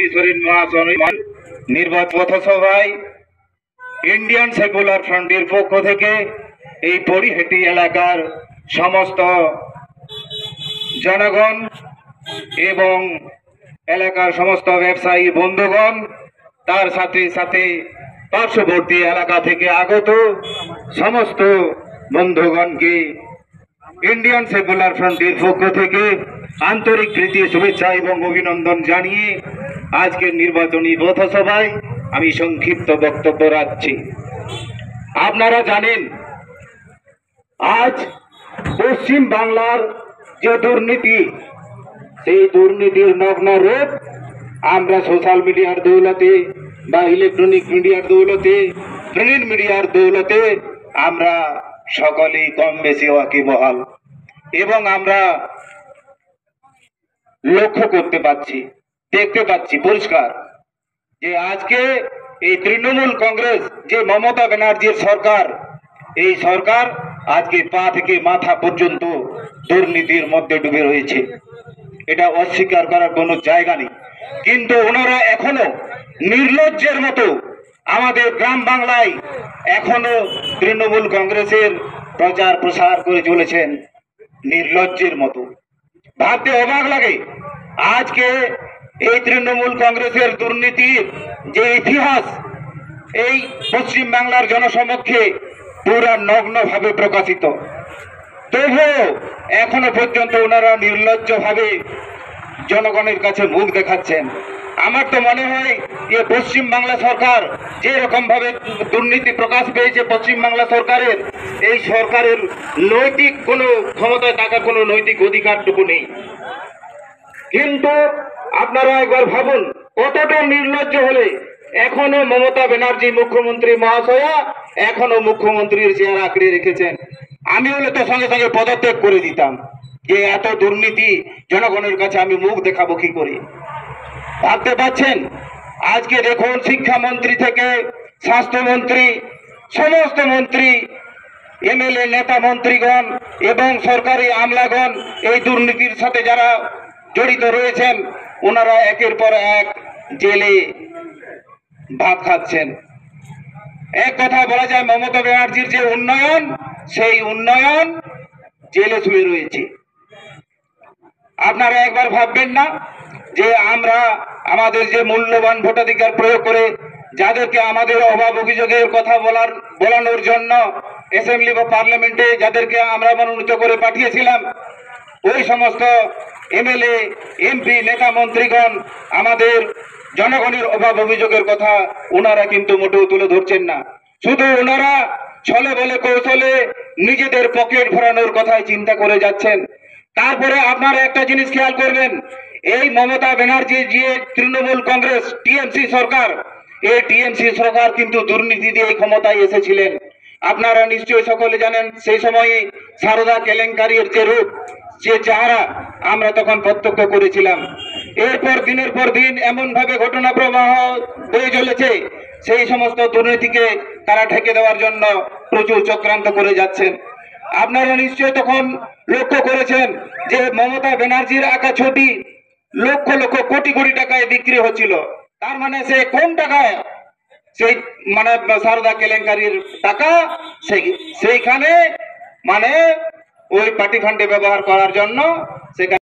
নির্বাচন পথসভায় Indian secular ফ্রন্টের পক্ষ থেকে এই পরিহেটি এলাকার সমস্ত জনগণ এবং এলাকার সমস্ত ব্যবসায়ী বন্ধুগণ, তার সাথে সাথে পার্শ্ববর্তী এলাকা থেকে আগত সমস্ত বন্ধুগণকে ইন্ডিয়ান সেকুলার ফ্রন্টের পক্ষ থেকে আন্তরিক প্রীতি, শুভেচ্ছা এবং অভিনন্দন জানিয়ে আজকের নির্বাচনী পথসভায় আমি সংক্ষিপ্ত বক্তব্য রাখছি। আপনারা জানেন, আজ পশ্চিম বাংলার যে দুর্নীতি, সেই দুর্নীতির নগ্ন রূপ আমরা সোশ্যাল মিডিয়ার দৌলতে বা ইলেকট্রনিক মিডিয়ার দৌলতে, প্রিন্ট মিডিয়ার দৌলতে আমরা সকলেই কম বেশি ওয়াকিবহাল এবং আমরা লক্ষ্য করতে পাচ্ছি, দেখতে পাচ্ছি পরিষ্কার যে আজকে এই তৃণমূল কংগ্রেস যে মমতা ব্যানার্জির সরকার, এই সরকার আজকে পা থেকে মাথা পর্যন্ত দুর্নীতির মধ্যে ডুবে রয়েছে। এটা অস্বীকার করার কোনো জায়গা নেই। কিন্তু ওনারা এখনো নির্লজ্জের মতো আমাদের গ্রাম বাংলায় এখনো তৃণমূল কংগ্রেসের প্রচার প্রসার করে চলেছেন নির্লজ্জের মতো। ভাবতে অবাক লাগে, আজকে এই তৃণমূল কংগ্রেসের দুর্নীতির যে ইতিহাস এই পশ্চিম বাংলার জনসমক্ষে পুরা নগ্নভাবে প্রকাশিত, তবুও এখনো পর্যন্ত ওনারা নির্লজ্জভাবে জনগণের কাছে মুখ দেখাচ্ছেন। আমার তো মনে হয় যে পশ্চিম বাংলা সরকার যে রকম ভাবে দুর্নীতি প্রকাশ পেয়েছে, পশ্চিম বাংলা সরকারের, এই সরকারের নৈতিক কোনো ক্ষমতায় থাকার কোনো নৈতিক অধিকারটুকু নেই। কিন্তু আপনারা একবার ভাবুন, কতটা নির্লজ্জ হলে এখনো মমতা ব্যানার্জি মুখ্যমন্ত্রী মহাশয়া এখনো মুখ্যমন্ত্রীর চেয়ার আঁকড়ে রেখেছেন। আমি হলে তো সঙ্গে সঙ্গে পদত্যাগ করে দিতাম, যে এত দুর্নীতি জনগণের কাছে আমি মুখ দেখাবো কি করে। ভাবতে পাচ্ছেন, আজকে দেখুন শিক্ষামন্ত্রী থেকে স্বাস্থ্যমন্ত্রী, সমস্ত মন্ত্রী, এমএলএ, নেতা মন্ত্রীগণ এবং সরকারি আমলাগণ এই দুর্নীতির সাথে যারা জড়িত রয়েছেন, ওনারা একের পর এক জেলে ভাত খাচ্ছেন। এক কথা বলা যায়, মমতা ব্যানার্জির যে উন্নয়ন, সেই উন্নয়ন জেলে শুয়ে রয়েছে। আপনারা একবার ভাববেন না যে আমরা আমাদের যে মূল্যবান ভোটাধিকার প্রয়োগ করে যাদেরকে আমাদের অভাব অভিযোগের কথা বলানোর জন্য অ্যাসেম্বলি বা পার্লামেন্টে যাদেরকে আমরা মনোনীত করে পাঠিয়েছিলাম, ওই সমস্ত এমএলএ, এমপি, নেতা মন্ত্রীগণ আমাদের জনগণের অভাব অভিযোগের কথা ওনারা কিন্তু মোটেও তুলে ধরছেন না। শুধু ওনারা ছলে বলে কৌশলে নিজেদের পকেট ভরানোর কথাই চিন্তা করে যাচ্ছেন। তারপরে আপনারা একটা জিনিস খেয়াল করবেন, এই মমতা ব্যানার্জি যে তৃণমূল কংগ্রেস টিএমসি সরকার, এই টিএমসি সরকার কিন্তু দুর্নীতি দিয়ে ক্ষমতায় এসেছিলেন। আপনারা নিশ্চয়ই সকলে জানেন, সেই সময়ে সারদা কেলেঙ্কারির যে রূপ, যে চেহারা আমরা তখন প্রত্যক্ষ করেছিলাম। এরপর দিনের পর দিন এমন ভাবে ঘটনা প্রবাহ হয়ে চলেছে, সেই সমস্ত দুর্নীতিকে তারা ঢেকে দেওয়ার জন্য প্রচুর চক্রান্ত করে যাচ্ছেন। আপনারা নিশ্চয়ই তখন লক্ষ্য করেছেন যে মমতা ব্যানার্জির আঁকা ছবি লক্ষ লক্ষ কোটি কোটি টাকায় বিক্রি হচ্ছিল। তার মানে সে কোন টাকায়, সেই মানে সারদা কেলেঙ্কারির টাকা সেইখানে মানে ওই পার্টি ফান্ডে ব্যবহার করার জন্য সেখানে